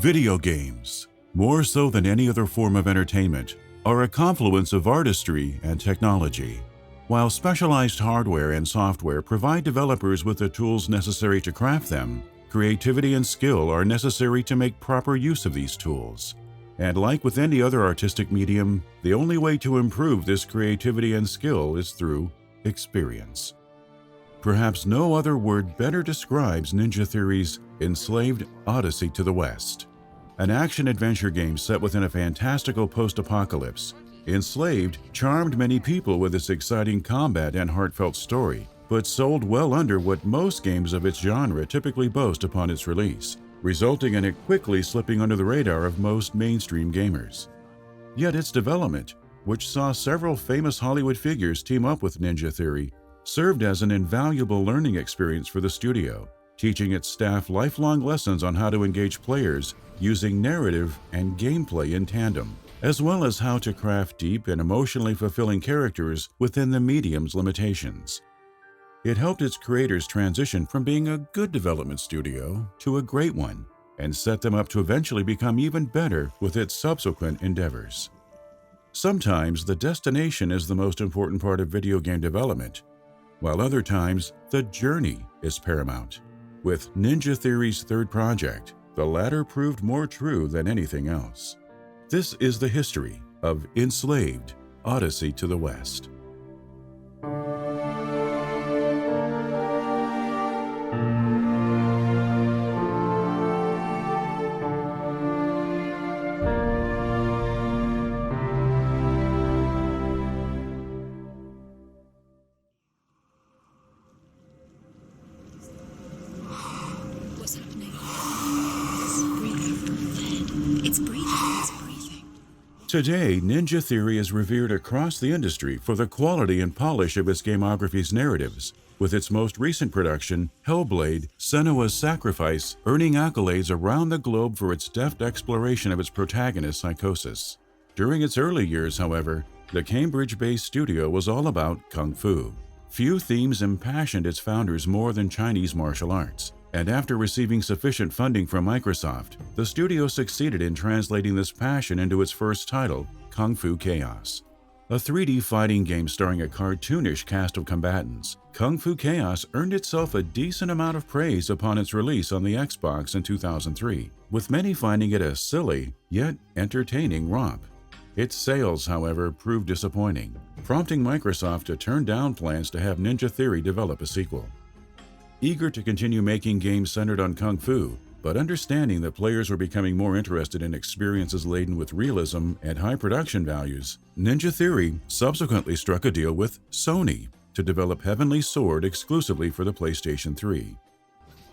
Video games, more so than any other form of entertainment, are a confluence of artistry and technology. While specialized hardware and software provide developers with the tools necessary to craft them, creativity and skill are necessary to make proper use of these tools. And like with any other artistic medium, the only way to improve this creativity and skill is through experience. Perhaps no other word better describes Ninja Theory's Enslaved Odyssey to the West. An action-adventure game set within a fantastical post-apocalypse, Enslaved charmed many people with its exciting combat and heartfelt story, but sold well under what most games of its genre typically boast upon its release, resulting in it quickly slipping under the radar of most mainstream gamers. Yet its development, which saw several famous Hollywood figures team up with Ninja Theory, served as an invaluable learning experience for the studio, teaching its staff lifelong lessons on how to engage players using narrative and gameplay in tandem, as well as how to craft deep and emotionally fulfilling characters within the medium's limitations. It helped its creators transition from being a good development studio to a great one, and set them up to eventually become even better with its subsequent endeavors. Sometimes the destination is the most important part of video game development, while other times the journey is paramount. With Ninja Theory's third project, the latter proved more true than anything else. This is the history of Enslaved: Odyssey to the West. What's happening? It's breathing. Today, Ninja Theory is revered across the industry for the quality and polish of its gameography's narratives, with its most recent production, Hellblade: Senua's Sacrifice, earning accolades around the globe for its deft exploration of its protagonist's psychosis. During its early years, however, the Cambridge-based studio was all about kung fu. Few themes impassioned its founders more than Chinese martial arts, and after receiving sufficient funding from Microsoft, the studio succeeded in translating this passion into its first title, Kung Fu Chaos. A 3D fighting game starring a cartoonish cast of combatants, Kung Fu Chaos earned itself a decent amount of praise upon its release on the Xbox in 2003, with many finding it a silly, yet entertaining romp. Its sales, however, proved disappointing, prompting Microsoft to turn down plans to have Ninja Theory develop a sequel. Eager to continue making games centered on Kung Fu, but understanding that players were becoming more interested in experiences laden with realism and high production values, Ninja Theory subsequently struck a deal with Sony to develop Heavenly Sword exclusively for the PlayStation 3.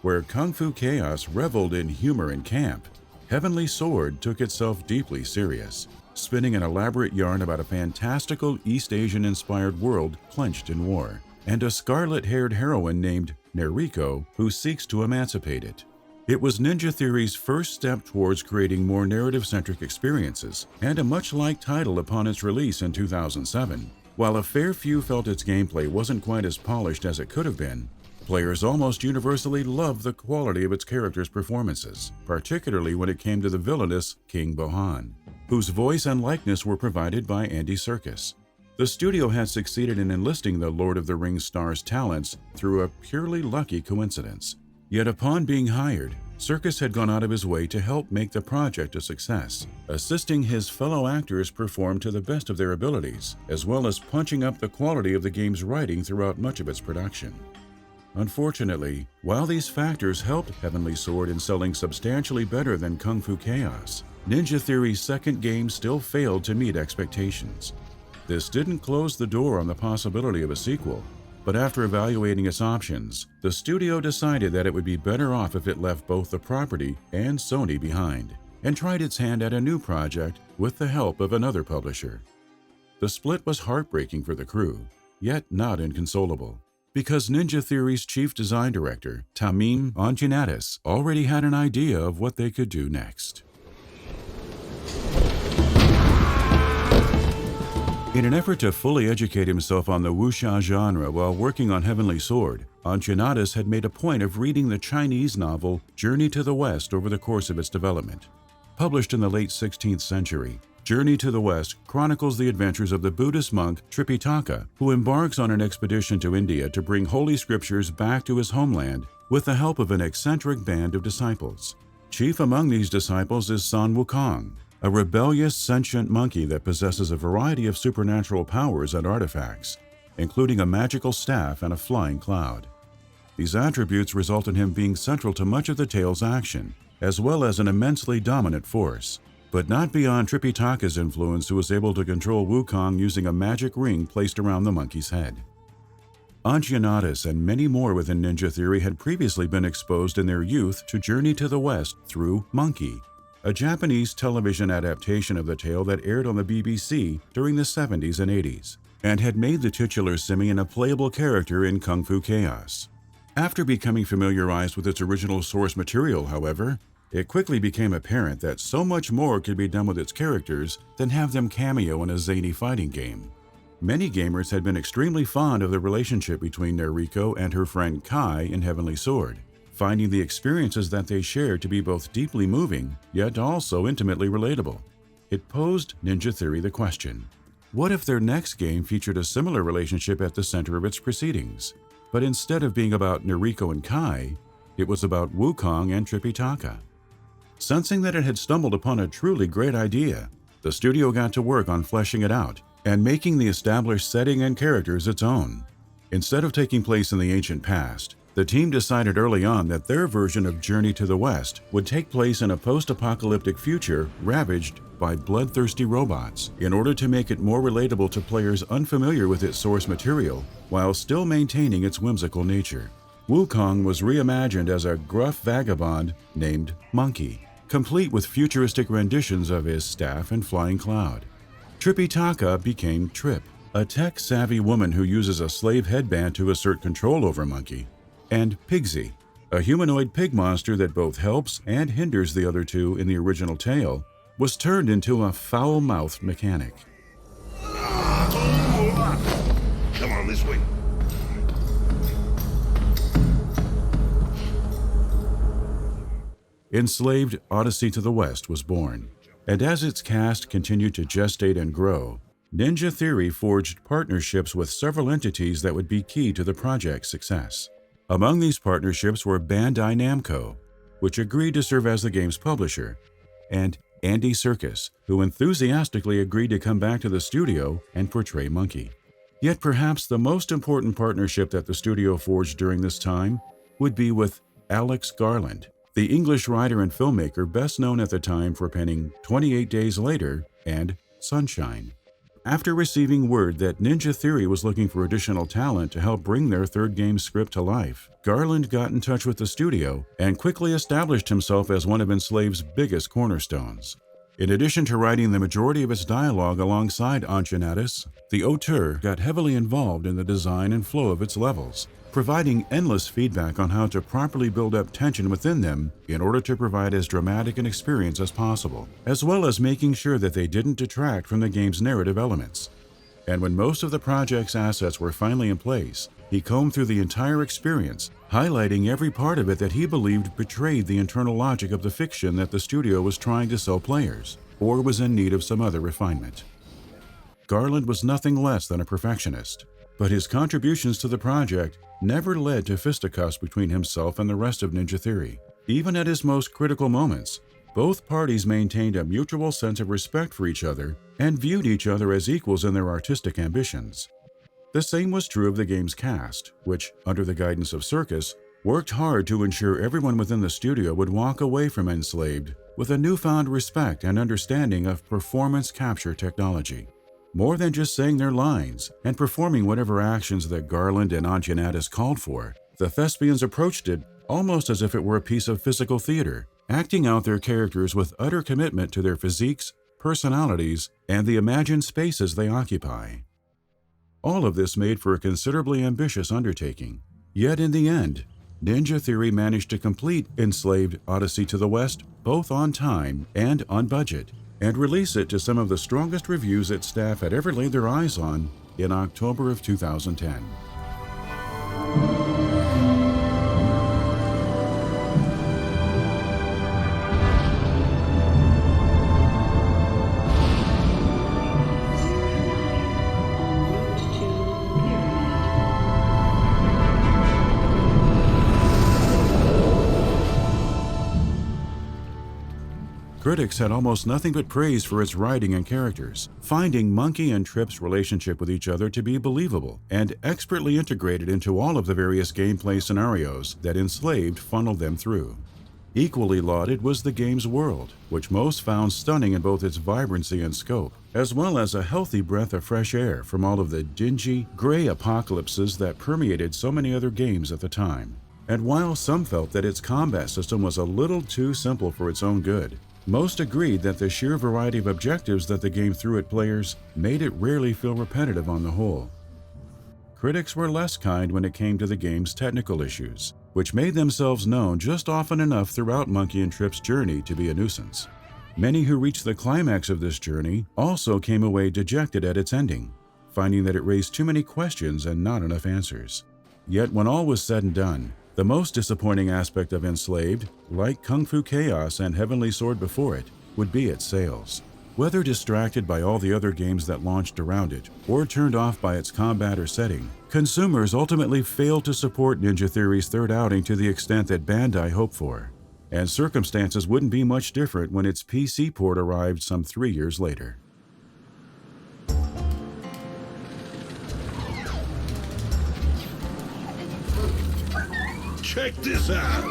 Where Kung Fu Chaos reveled in humor and camp, Heavenly Sword took itself deeply serious, spinning an elaborate yarn about a fantastical East Asian-inspired world clenched in war, and a scarlet-haired heroine named Neriko who seeks to emancipate it. It was Ninja Theory's first step towards creating more narrative-centric experiences, and a much-liked title upon its release in 2007. While a fair few felt its gameplay wasn't quite as polished as it could have been, players almost universally loved the quality of its characters' performances, particularly when it came to the villainous King Bohan, whose voice and likeness were provided by Andy Serkis. The studio had succeeded in enlisting the Lord of the Rings star's talents through a purely lucky coincidence. Yet upon being hired, Serkis had gone out of his way to help make the project a success, assisting his fellow actors perform to the best of their abilities, as well as punching up the quality of the game's writing throughout much of its production. Unfortunately, while these factors helped Heavenly Sword in selling substantially better than Kung Fu Chaos, Ninja Theory's second game still failed to meet expectations. This didn't close the door on the possibility of a sequel, but after evaluating its options, the studio decided that it would be better off if it left both the property and Sony behind, and tried its hand at a new project with the help of another publisher. The split was heartbreaking for the crew, yet not inconsolable, because Ninja Theory's chief design director, Tamim Anjanatis, already had an idea of what they could do next. In an effort to fully educate himself on the wuxia genre while working on Heavenly Sword, Anjanatis had made a point of reading the Chinese novel Journey to the West over the course of its development. Published in the late 16th century, Journey to the West chronicles the adventures of the Buddhist monk Tripitaka, who embarks on an expedition to India to bring holy scriptures back to his homeland with the help of an eccentric band of disciples. Chief among these disciples is San Wukong, a rebellious sentient monkey that possesses a variety of supernatural powers and artifacts, including a magical staff and a flying cloud. These attributes result in him being central to much of the tale's action, as well as an immensely dominant force, but not beyond Tripitaka's influence, who was able to control Wukong using a magic ring placed around the monkey's head. Anchianatus and many more within Ninja Theory had previously been exposed in their youth to Journey to the West through Monkey, a Japanese television adaptation of the tale that aired on the BBC during the 70s and 80s, and had made the titular simian a playable character in Kung Fu Chaos. After becoming familiarized with its original source material, however, it quickly became apparent that so much more could be done with its characters than have them cameo in a zany fighting game. Many gamers had been extremely fond of the relationship between Nariko and her friend Kai in Heavenly Sword, finding the experiences that they shared to be both deeply moving, yet also intimately relatable. It posed Ninja Theory the question, what if their next game featured a similar relationship at the center of its proceedings, but instead of being about Nariko and Kai, it was about Wukong and Tripitaka? Sensing that it had stumbled upon a truly great idea, the studio got to work on fleshing it out and making the established setting and characters its own. Instead of taking place in the ancient past, the team decided early on that their version of Journey to the West would take place in a post-apocalyptic future ravaged by bloodthirsty robots, in order to make it more relatable to players unfamiliar with its source material while still maintaining its whimsical nature. Wukong was reimagined as a gruff vagabond named Monkey, complete with futuristic renditions of his staff and flying cloud. Tripitaka became Trip, a tech-savvy woman who uses a slave headband to assert control over Monkey, and Pigsy, a humanoid pig monster that both helps and hinders the other two in the original tale, was turned into a foul-mouthed mechanic. Come on, this way. Enslaved: Odyssey to the West was born, and as its cast continued to gestate and grow, Ninja Theory forged partnerships with several entities that would be key to the project's success. Among these partnerships were Bandai Namco, which agreed to serve as the game's publisher, and Andy Serkis, who enthusiastically agreed to come back to the studio and portray Monkey. Yet perhaps the most important partnership that the studio forged during this time would be with Alex Garland, the English writer and filmmaker best known at the time for penning 28 Days Later and Sunshine. After receiving word that Ninja Theory was looking for additional talent to help bring their third game's script to life, Garland got in touch with the studio and quickly established himself as one of Enslaved's biggest cornerstones. In addition to writing the majority of its dialogue alongside Anchianatus, the auteur got heavily involved in the design and flow of its levels, providing endless feedback on how to properly build up tension within them in order to provide as dramatic an experience as possible, as well as making sure that they didn't detract from the game's narrative elements. And when most of the project's assets were finally in place, he combed through the entire experience, highlighting every part of it that he believed betrayed the internal logic of the fiction that the studio was trying to sell players, or was in need of some other refinement. Garland was nothing less than a perfectionist, but his contributions to the project never led to fisticuffs between himself and the rest of Ninja Theory. Even at his most critical moments, both parties maintained a mutual sense of respect for each other and viewed each other as equals in their artistic ambitions. The same was true of the game's cast, which, under the guidance of Serkis, worked hard to ensure everyone within the studio would walk away from Enslaved with a newfound respect and understanding of performance capture technology. More than just saying their lines and performing whatever actions that Garland and Anchianatus called for, the thespians approached it almost as if it were a piece of physical theater, acting out their characters with utter commitment to their physiques, personalities, and the imagined spaces they occupy. All of this made for a considerably ambitious undertaking. Yet in the end, Ninja Theory managed to complete Enslaved: Odyssey to the West both on time and on budget, and release it to some of the strongest reviews its staff had ever laid their eyes on in October of 2010. Critics had almost nothing but praise for its writing and characters, finding Monkey and Trip's relationship with each other to be believable and expertly integrated into all of the various gameplay scenarios that Enslaved funneled them through. Equally lauded was the game's world, which most found stunning in both its vibrancy and scope, as well as a healthy breath of fresh air from all of the dingy, gray apocalypses that permeated so many other games at the time. And while some felt that its combat system was a little too simple for its own good, most agreed that the sheer variety of objectives that the game threw at players made it rarely feel repetitive on the whole. Critics were less kind when it came to the game's technical issues, which made themselves known just often enough throughout Monkey and Trip's journey to be a nuisance. Many who reached the climax of this journey also came away dejected at its ending, finding that it raised too many questions and not enough answers. Yet when all was said and done, the most disappointing aspect of Enslaved, like Kung Fu Chaos and Heavenly Sword before it, would be its sales. Whether distracted by all the other games that launched around it, or turned off by its combat or setting, consumers ultimately failed to support Ninja Theory's third outing to the extent that Bandai hoped for. And circumstances wouldn't be much different when its PC port arrived some 3 years later. Check this out.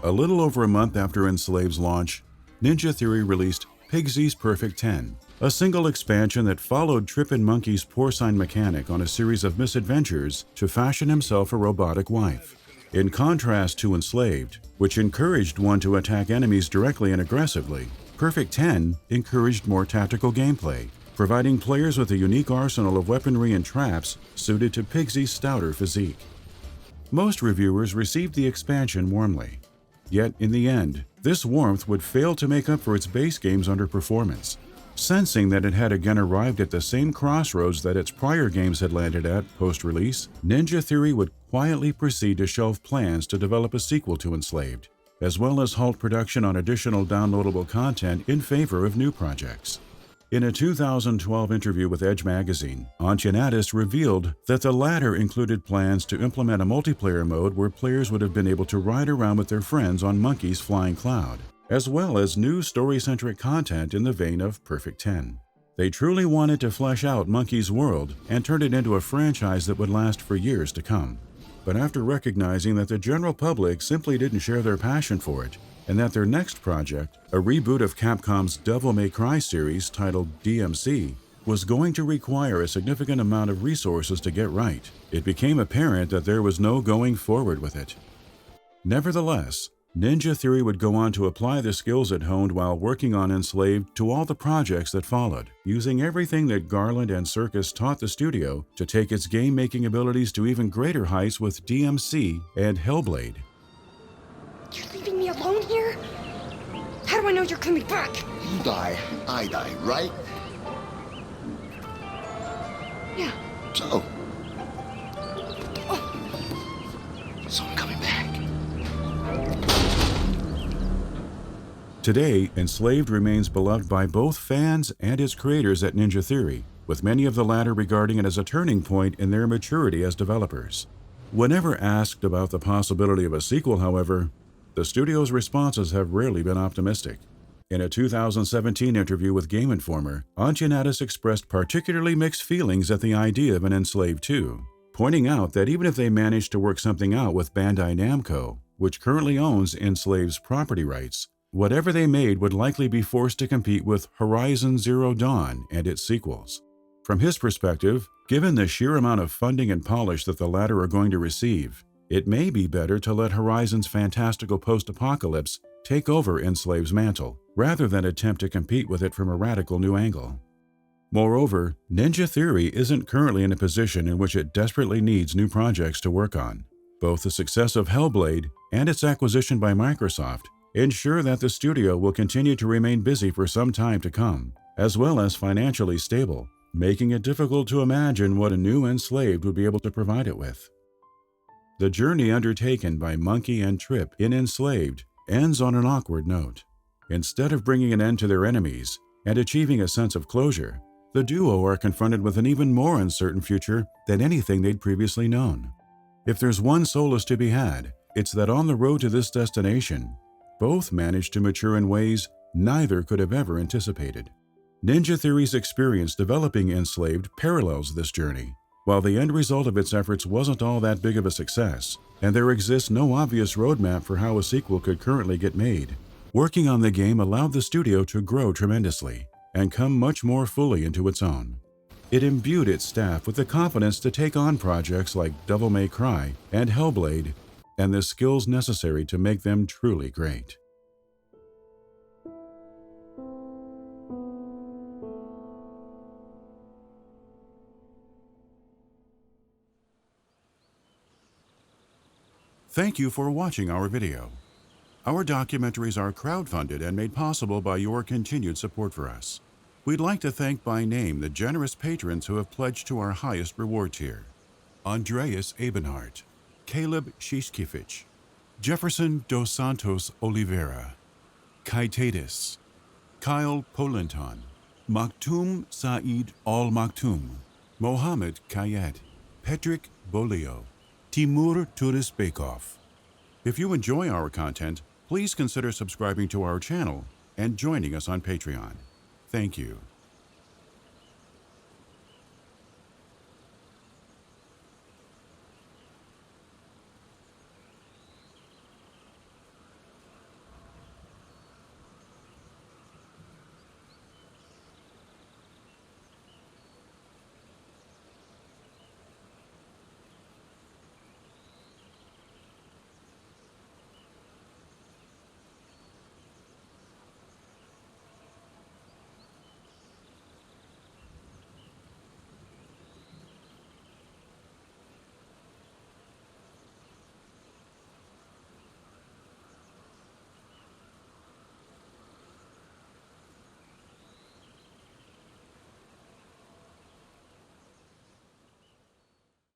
A little over a month after Enslaved's launch, Ninja Theory released Pigsy's Perfect 10, a single expansion that followed Trip and Monkey's porcine mechanic on a series of misadventures to fashion himself a robotic wife. In contrast to Enslaved, which encouraged one to attack enemies directly and aggressively, Perfect 10 encouraged more tactical gameplay, providing players with a unique arsenal of weaponry and traps suited to Pigsy's stouter physique. Most reviewers received the expansion warmly. Yet, in the end, this warmth would fail to make up for its base game's underperformance. Sensing that it had again arrived at the same crossroads that its prior games had landed at post-release, Ninja Theory would quietly proceed to shelve plans to develop a sequel to Enslaved, as well as halt production on additional downloadable content in favor of new projects. In a 2012 interview with Edge magazine, Antoniadis revealed that the latter included plans to implement a multiplayer mode where players would have been able to ride around with their friends on Monkey's flying cloud, as well as new story-centric content in the vein of Perfect 10. They truly wanted to flesh out Monkey's world and turn it into a franchise that would last for years to come. But after recognizing that the general public simply didn't share their passion for it, and that their next project, a reboot of Capcom's Devil May Cry series titled DMC, was going to require a significant amount of resources to get right, it became apparent that there was no going forward with it. Nevertheless, Ninja Theory would go on to apply the skills it honed while working on Enslaved to all the projects that followed, using everything that Garland and Circus taught the studio to take its game-making abilities to even greater heights with DMC and Hellblade. You're leaving me alone here? How do I know you're coming back? You die, I die, right? Yeah. So I'm coming back. Today, Enslaved remains beloved by both fans and its creators at Ninja Theory, with many of the latter regarding it as a turning point in their maturity as developers. Whenever asked about the possibility of a sequel, however, the studio's responses have rarely been optimistic. In a 2017 interview with Game Informer, Antoniadis expressed particularly mixed feelings at the idea of an Enslaved 2, pointing out that even if they managed to work something out with Bandai Namco, which currently owns Enslaved's property rights, whatever they made would likely be forced to compete with Horizon Zero Dawn and its sequels. From his perspective, given the sheer amount of funding and polish that the latter are going to receive, it may be better to let Horizon's fantastical post-apocalypse take over Enslaved's mantle, rather than attempt to compete with it from a radical new angle. Moreover, Ninja Theory isn't currently in a position in which it desperately needs new projects to work on. Both the success of Hellblade and its acquisition by Microsoft ensure that the studio will continue to remain busy for some time to come, as well as financially stable, making it difficult to imagine what a new Enslaved would be able to provide it with. The journey undertaken by Monkey and Trip in Enslaved ends on an awkward note. Instead of bringing an end to their enemies and achieving a sense of closure, the duo are confronted with an even more uncertain future than anything they'd previously known. If there's one solace to be had, It's that on the road to this destination, both managed to mature in ways neither could have ever anticipated. Ninja Theory's experience developing Enslaved parallels this journey. While the end result of its efforts wasn't all that big of a success, and there exists no obvious roadmap for how a sequel could currently get made, working on the game allowed the studio to grow tremendously and come much more fully into its own. It imbued its staff with the confidence to take on projects like Devil May Cry and Hellblade, and the skills necessary to make them truly great. Thank you for watching our video. Our documentaries are crowdfunded and made possible by your continued support for us. We'd like to thank by name the generous patrons who have pledged to our highest reward tier: Andreas Ebenhardt, Caleb Shishkevich, Jefferson dos Santos Oliveira, Kaitadis, Kyle Polenton, Maktoum Saeed Al Maktoum, Mohammed Kayet, Petrick Bolio, Timur Turisbekov. If you enjoy our content, please consider subscribing to our channel and joining us on Patreon. Thank you.